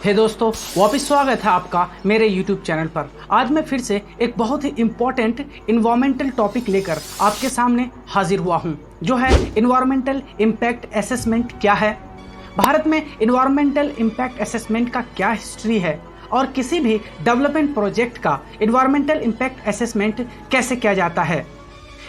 दोस्तों, वापस स्वागत है आपका मेरे YouTube चैनल पर। आज मैं फिर से एक बहुत ही इम्पोर्टेंट इन्वायरमेंटल टॉपिक लेकर आपके सामने हाजिर हुआ हूं, जो है इन्वायरमेंटल इम्पैक्ट असेसमेंट क्या है, भारत में इन्वायरमेंटल इम्पैक्ट असेसमेंट का क्या हिस्ट्री है और किसी भी डेवलपमेंट प्रोजेक्ट का इन्वायरमेंटल इम्पैक्ट असेसमेंट कैसे किया जाता है।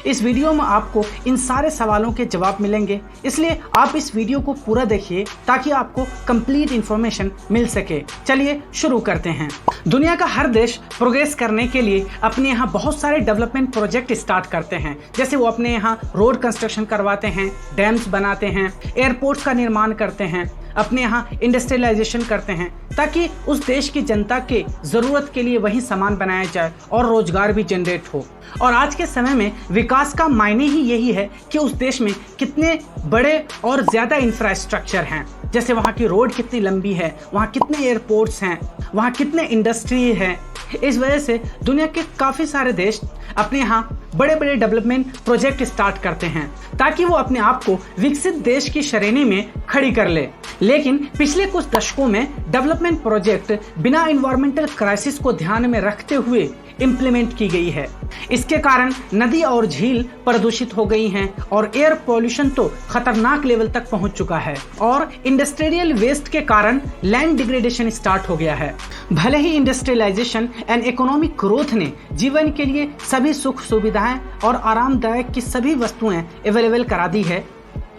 इस वीडियो में आपको इन सारे सवालों के जवाब मिलेंगे, इसलिए आप इस वीडियो को पूरा देखिए ताकि आपको कंप्लीट इन्फॉर्मेशन मिल सके। चलिए शुरू करते हैं। दुनिया का हर देश प्रोग्रेस करने के लिए अपने यहाँ बहुत सारे डेवलपमेंट प्रोजेक्ट स्टार्ट करते हैं। जैसे वो अपने यहाँ रोड कंस्ट्रक्शन करवाते हैं, डैम्स बनाते हैं, एयरपोर्ट्स का निर्माण करते हैं, अपने यहाँ इंडस्ट्रियलाइजेशन करते हैं ताकि उस देश की जनता के ज़रूरत के लिए वही सामान बनाया जाए और रोजगार भी जनरेट हो। और आज के समय में विकास का मायने ही यही है कि उस देश में कितने बड़े और ज़्यादा इंफ्रास्ट्रक्चर हैं, जैसे वहाँ की रोड कितनी लंबी है, वहाँ कितने एयरपोर्ट्स हैं, वहाँ कितने इंडस्ट्री हैं। इस वजह से दुनिया के काफ़ी सारे देश अपने यहाँ बड़े बड़े डेवलपमेंट प्रोजेक्ट स्टार्ट करते हैं ताकि वो अपने आप को विकसित देश की श्रेणी में खड़ी कर ले। लेकिन पिछले कुछ दशकों में डेवलपमेंट प्रोजेक्ट बिना एनवायरमेंटल क्राइसिस को ध्यान में रखते हुए इम्प्लीमेंट की गई है। इसके कारण नदी और झील प्रदूषित हो गई हैं और एयर पोल्यूशन तो खतरनाक लेवल तक पहुंच चुका है और इंडस्ट्रियल वेस्ट के कारण लैंड डिग्रेडेशन स्टार्ट हो गया है। भले ही इंडस्ट्रियलाइजेशन एंड इकोनॉमिक ग्रोथ ने जीवन के लिए सभी सुख सुविधाएं और आरामदायक की सभी वस्तुएं अवेलेबल करा दी है,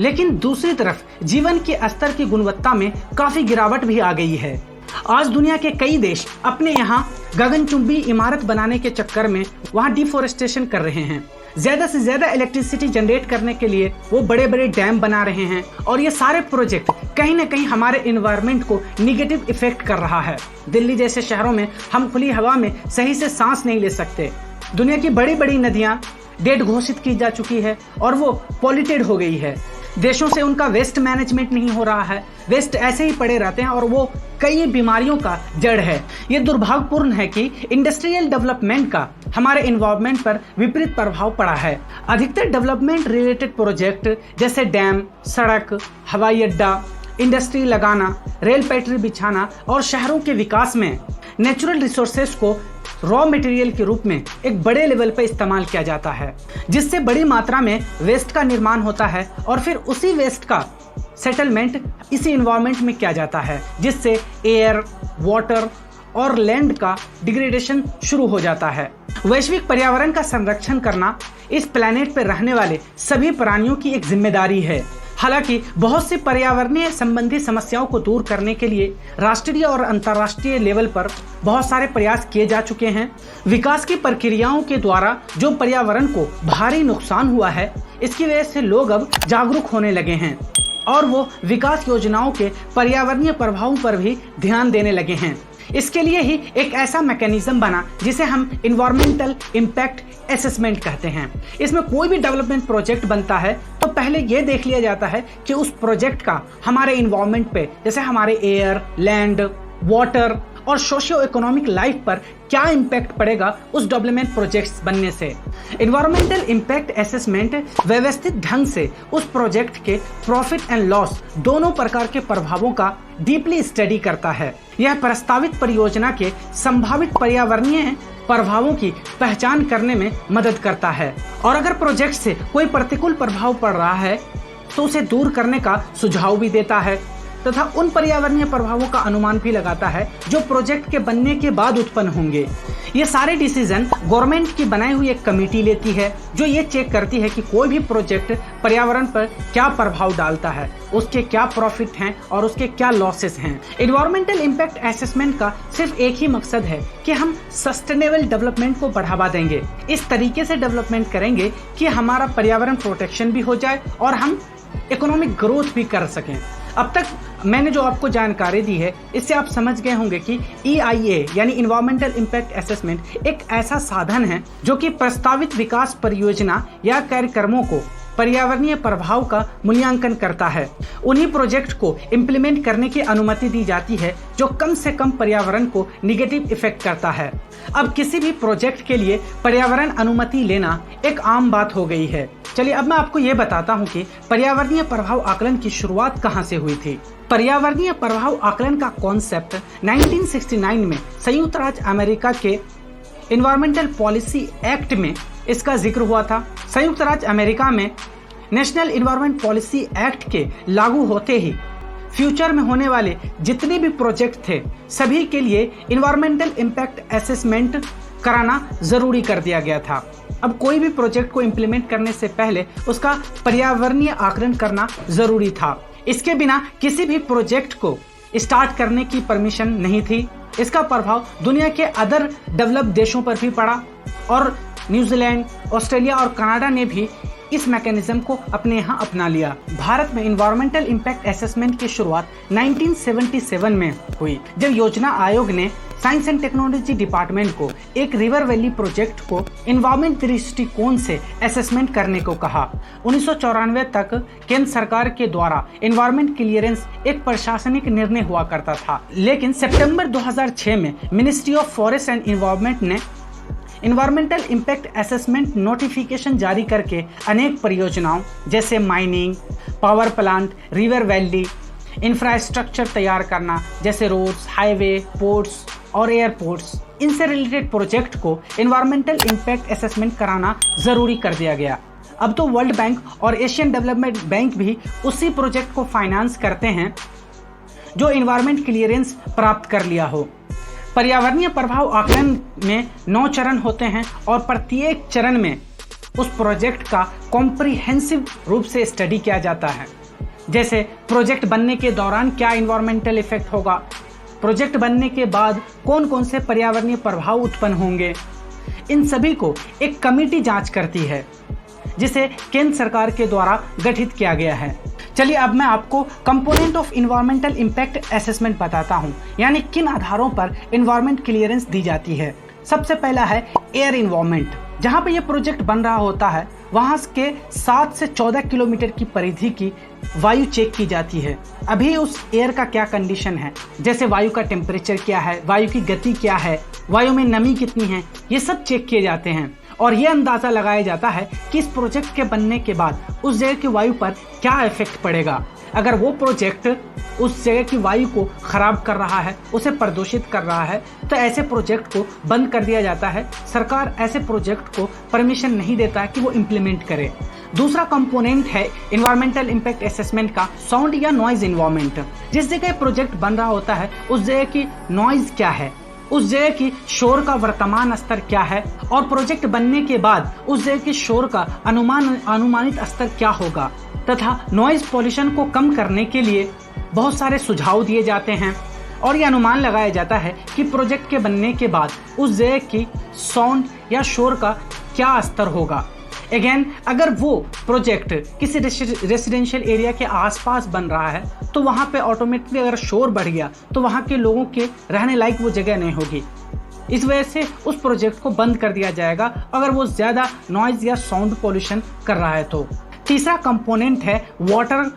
लेकिन दूसरी तरफ जीवन के स्तर की गुणवत्ता में काफी गिरावट भी आ गई है। आज दुनिया के कई देश अपने यहाँ गगनचुंबी इमारत बनाने के चक्कर में वहाँ डिफोरेस्टेशन कर रहे हैं। ज्यादा से ज्यादा इलेक्ट्रिसिटी जनरेट करने के लिए वो बड़े बड़े डैम बना रहे हैं और ये सारे प्रोजेक्ट कहीं ना कहीं हमारे एनवायरनमेंट को निगेटिव इफेक्ट कर रहा है। दिल्ली जैसे शहरों में हम खुली हवा में सही से सांस नहीं ले सकते। दुनिया की बड़ी बड़ी नदियाँ डेड घोषित की जा चुकी है और वो पॉल्यूटेड हो गई है। देशों से उनका वेस्ट मैनेजमेंट नहीं हो रहा है, वेस्ट ऐसे ही पड़े रहते हैं और वो कई बीमारियों का जड़ है। ये दुर्भाग्यपूर्ण है कि इंडस्ट्रियल डेवलपमेंट का हमारे एनवायरनमेंट पर विपरीत प्रभाव पड़ा है। अधिकतर डेवलपमेंट रिलेटेड प्रोजेक्ट जैसे डैम, सड़क, हवाई अड्डा, इंडस्ट्री लगाना, रेल पटरी बिछाना और शहरों के विकास में नेचुरल रिसोर्सेज को रॉ मटेरियल के रूप में एक बड़े लेवल पर इस्तेमाल किया जाता है, जिससे बड़ी मात्रा में वेस्ट का निर्माण होता है और फिर उसी वेस्ट का सेटलमेंट इसी एनवायरनमेंट में किया जाता है, जिससे एयर, वाटर और लैंड का डिग्रेडेशन शुरू हो जाता है। वैश्विक पर्यावरण का संरक्षण करना इस प्लैनेट पर रहने वाले सभी प्राणियों की एक जिम्मेदारी है। हालांकि बहुत सी पर्यावरणीय संबंधी समस्याओं को दूर करने के लिए राष्ट्रीय और अंतर्राष्ट्रीय लेवल पर बहुत सारे प्रयास किए जा चुके हैं। विकास की प्रक्रियाओं के द्वारा जो पर्यावरण को भारी नुकसान हुआ है, इसकी वजह से लोग अब जागरूक होने लगे हैं और वो विकास योजनाओं के पर्यावरणीय प्रभावों पर भी ध्यान देने लगे हैं। इसके लिए ही एक ऐसा मैकेनिज्म बना जिसे हम इन्वायरमेंटल इम्पैक्ट असेसमेंट कहते हैं। इसमें कोई भी डेवलपमेंट प्रोजेक्ट बनता है तो पहले ये देख लिया जाता है कि उस प्रोजेक्ट का हमारे इन्वायरमेंट पे, जैसे हमारे एयर, लैंड, वाटर और सोशियो इकोनॉमिक लाइफ पर क्या इम्पैक्ट पड़ेगा उस डेवलपमेंट प्रोजेक्ट्स बनने से। इन्वायरमेंटल इम्पैक्ट असेसमेंट व्यवस्थित ढंग से उस प्रोजेक्ट के प्रॉफिट एंड लॉस दोनों प्रकार के प्रभावों का डीपली स्टडी करता है। यह प्रस्तावित परियोजना के संभावित पर्यावरणीय प्रभावों की पहचान करने में मदद करता है और अगर प्रोजेक्ट से कोई प्रतिकूल प्रभाव पड़ रहा है तो उसे दूर करने का सुझाव भी देता है तथा उन पर्यावरणीय प्रभावों का अनुमान भी लगाता है जो प्रोजेक्ट के बनने के बाद उत्पन्न होंगे। ये सारे डिसीजन गवर्नमेंट की बनाई हुई एक कमेटी लेती है जो ये चेक करती है कि कोई भी प्रोजेक्ट पर्यावरण पर क्या प्रभाव डालता है, उसके क्या प्रॉफिट हैं और उसके क्या लॉसेस हैं। एनवायरमेंटल इम्पैक्ट असेसमेंट का सिर्फ एक ही मकसद है कि हम सस्टेनेबल डेवलपमेंट को बढ़ावा देंगे। इस तरीके से डेवलपमेंट करेंगे कि हमारा पर्यावरण प्रोटेक्शन भी हो जाए और हम इकोनॉमिक ग्रोथ भी कर सकें। अब तक मैंने जो आपको जानकारी दी है, इससे आप समझ गए होंगे कि EIA यानी इन्वायरमेंटल इम्पैक्ट असेसमेंट एक ऐसा साधन है जो कि प्रस्तावित विकास परियोजना या कार्यक्रमों को पर्यावरणीय प्रभाव का मूल्यांकन करता है। उन्हीं प्रोजेक्ट को इम्प्लीमेंट करने की अनुमति दी जाती है जो कम से कम पर्यावरण को निगेटिव इफेक्ट करता है। अब किसी भी प्रोजेक्ट के लिए पर्यावरण अनुमति लेना एक आम बात हो गई है। चलिए अब मैं आपको ये बताता हूँ कि पर्यावरणीय प्रभाव आकलन की शुरुआत कहाँ से हुई थी। पर्यावरणीय प्रभाव आकलन का कॉन्सेप्ट 1969 में संयुक्त राज्य अमेरिका के इन्वायरमेंटल पॉलिसी एक्ट में इसका जिक्र हुआ था। संयुक्त राज्य अमेरिका में नेशनल इन्वायरमेंट पॉलिसी एक्ट के लागू होते ही फ्यूचर में होने वाले जितने भी प्रोजेक्ट थे सभी के लिए इन्वायरमेंटल इम्पैक्ट असेसमेंट कराना जरूरी कर दिया गया था। अब कोई भी प्रोजेक्ट को इम्प्लीमेंट करने से पहले उसका पर्यावरणीय आकलन करना जरूरी था। इसके बिना किसी भी प्रोजेक्ट को स्टार्ट करने की परमिशन नहीं थी। इसका प्रभाव दुनिया के अदर डेवलप देशों पर भी पड़ा और न्यूजीलैंड, ऑस्ट्रेलिया और कनाडा ने भी इस मैकेनिज्म को अपने यहाँ अपना लिया। भारत में इन्वायरमेंटल इम्पैक्ट असेसमेंट की शुरुआत 1977 में हुई, जब योजना आयोग ने साइंस एंड टेक्नोलॉजी डिपार्टमेंट को एक रिवर वैली प्रोजेक्ट को इन्वायरमेंट दृष्टिकोण से असेसमेंट करने को कहा। 1994 तक केंद्र सरकार के द्वारा इन्वायरमेंट क्लियरेंस एक प्रशासनिक निर्णय हुआ करता था, लेकिन सितंबर 2006 में ministry of forest and environment ने इन्वायरमेंटल इम्पैक्ट असेसमेंट नोटिफिकेशन जारी करके अनेक परियोजनाओं जैसे mining, power plant, river valley, infrastructure तैयार करना जैसे रोड्स, हाईवे, पोर्ट्स और एयरपोर्ट्स, इनसे रिलेटेड प्रोजेक्ट को इन्वायरमेंटल इम्पैक्ट असेसमेंट कराना जरूरी कर दिया गया। अब तो वर्ल्ड बैंक और एशियन डेवलपमेंट बैंक भी उसी प्रोजेक्ट को फाइनेंस करते हैं जो इन्वायरमेंट क्लियरेंस प्राप्त कर लिया हो। पर्यावरणीय प्रभाव आकलन में 9 चरण होते हैं और प्रत्येक चरण में उस प्रोजेक्ट का कॉम्प्रिहेंसिव रूप से स्टडी किया जाता है। जैसे प्रोजेक्ट बनने के दौरान क्या इन्वायरमेंटल इफेक्ट होगा, प्रोजेक्ट बनने के बाद कौन कौन से पर्यावरणीय प्रभाव उत्पन्न होंगे, इन सभी को एक कमेटी जांच करती है जिसे केंद्र सरकार के द्वारा गठित किया गया है। चलिए अब मैं आपको component of environmental impact assessment बताता हूँ, यानी किन आधारों पर इन्वायरमेंट क्लियरेंस दी जाती है। सबसे पहला है एयर इन्वायरमेंट। जहाँ पे ये प्रोजेक्ट बन रहा होता है वहाँ के 7 से 14 किलोमीटर की परिधि की वायु चेक की जाती है। अभी उस एयर का क्या कंडीशन है, जैसे वायु का टेम्परेचर क्या है, वायु की गति क्या है, वायु में नमी कितनी है, ये सब चेक किए जाते हैं और ये अंदाज़ा लगाया जाता है कि इस प्रोजेक्ट के बनने के बाद उस जगह की वायु पर क्या इफेक्ट पड़ेगा। अगर वो प्रोजेक्ट उस जगह की वायु को खराब कर रहा है, उसे प्रदूषित कर रहा है, तो ऐसे प्रोजेक्ट को बंद कर दिया जाता है। सरकार ऐसे प्रोजेक्ट को परमिशन नहीं देता कि वो इम्प्लीमेंट करे। दूसरा कंपोनेंट है इन्वायरमेंटल इम्पैक्ट असेसमेंट का साउंड या नॉइज इन्वायरमेंट। जिस जगह प्रोजेक्ट बन रहा होता है उस जगह की नॉइज क्या है, उस जगह की शोर का वर्तमान स्तर क्या है और प्रोजेक्ट बनने के बाद उस जगह की शोर का अनुमानित स्तर क्या होगा, तथा नॉइज पॉल्यूशन को कम करने के लिए बहुत सारे सुझाव दिए जाते हैं और ये अनुमान लगाया जाता है कि प्रोजेक्ट के बनने के बाद उस जगह की साउंड या शोर का क्या स्तर होगा। अगेन, अगर वो प्रोजेक्ट किसी रेसिडेंशियल एरिया के आसपास बन रहा है तो वहाँ पे ऑटोमेटिकली अगर शोर बढ़ गया तो वहाँ के लोगों के रहने लायक वो जगह नहीं होगी। इस वजह से उस प्रोजेक्ट को बंद कर दिया जाएगा अगर वो ज़्यादा नॉइज या साउंड पोल्यूशन कर रहा है तो। तीसरा कंपोनेंट है वाटर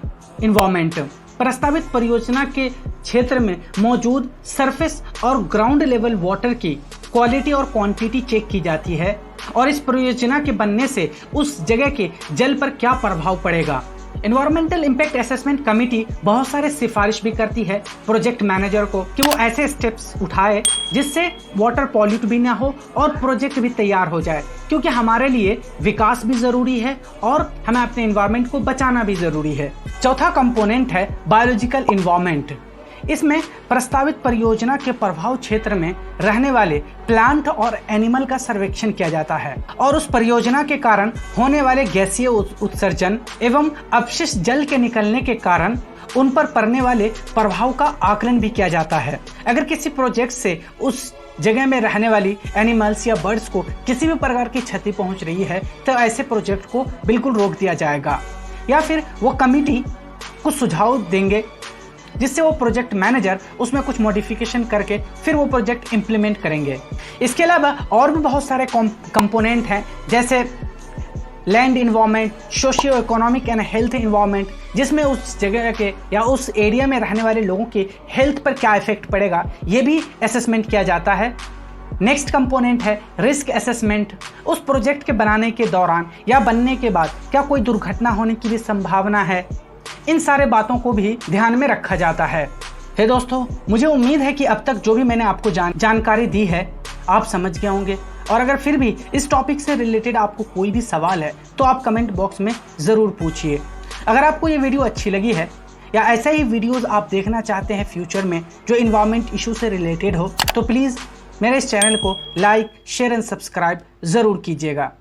इन्वायरमेंट। प्रस्तावित परियोजना के क्षेत्र में मौजूद सरफेस और ग्राउंड लेवल वाटर की क्वालिटी और क्वांटिटी चेक की जाती है और इस परियोजना के बनने से उस जगह के जल पर क्या प्रभाव पड़ेगा। इन्वायरमेंटल इम्पैक्ट असेसमेंट कमेटी बहुत सारे सिफारिश भी करती है प्रोजेक्ट मैनेजर को कि वो ऐसे स्टेप्स उठाए जिससे वाटर पॉल्यूट भी ना हो और प्रोजेक्ट भी तैयार हो जाए, क्योंकि हमारे लिए विकास भी ज़रूरी है और हमें अपने इन्वायरमेंट को बचाना भी ज़रूरी है। चौथा कंपोनेंट है बायोलॉजिकल इन्वायरमेंट। इसमें प्रस्तावित परियोजना के प्रभाव क्षेत्र में रहने वाले प्लांट और एनिमल का सर्वेक्षण किया जाता है और उस परियोजना के कारण होने वाले गैसीय उत्सर्जन एवं अपशिष्ट जल के निकलने के कारण उन पर पड़ने वाले प्रभाव का आकलन भी किया जाता है। अगर किसी प्रोजेक्ट से उस जगह में रहने वाली एनिमल्स या बर्ड्स को किसी भी प्रकार की क्षति पहुंच रही है तो ऐसे प्रोजेक्ट को बिल्कुल रोक दिया जाएगा, या फिर वो कमेटी कुछ सुझाव देंगे जिससे वो प्रोजेक्ट मैनेजर उसमें कुछ मॉडिफिकेशन करके फिर वो प्रोजेक्ट इम्प्लीमेंट करेंगे। इसके अलावा और भी बहुत सारे कंपोनेंट हैं जैसे land environment, socio economic and health environment, जिसमें उस जगह के या उस एरिया में रहने वाले लोगों के हेल्थ पर क्या इफेक्ट पड़ेगा ये भी असेसमेंट किया जाता है। नेक्स्ट कंपोनेंट है रिस्क असेसमेंट। उस प्रोजेक्ट के बनाने के दौरान या बनने के बाद क्या कोई दुर्घटना होने की भी संभावना है, इन सारे बातों को भी ध्यान में रखा जाता है। हे दोस्तों, मुझे उम्मीद है कि अब तक जो भी मैंने आपको जानकारी दी है आप समझ गए होंगे। और अगर फिर भी इस टॉपिक से रिलेटेड आपको कोई भी सवाल है तो आप कमेंट बॉक्स में ज़रूर पूछिए। अगर आपको ये वीडियो अच्छी लगी है या ऐसे ही वीडियोस आप देखना चाहते हैं फ्यूचर में जो इन्वायरमेंट इशू से रिलेटेड हो, तो प्लीज़ मेरे इस चैनल को लाइक, शेयर एंड सब्सक्राइब ज़रूर कीजिएगा।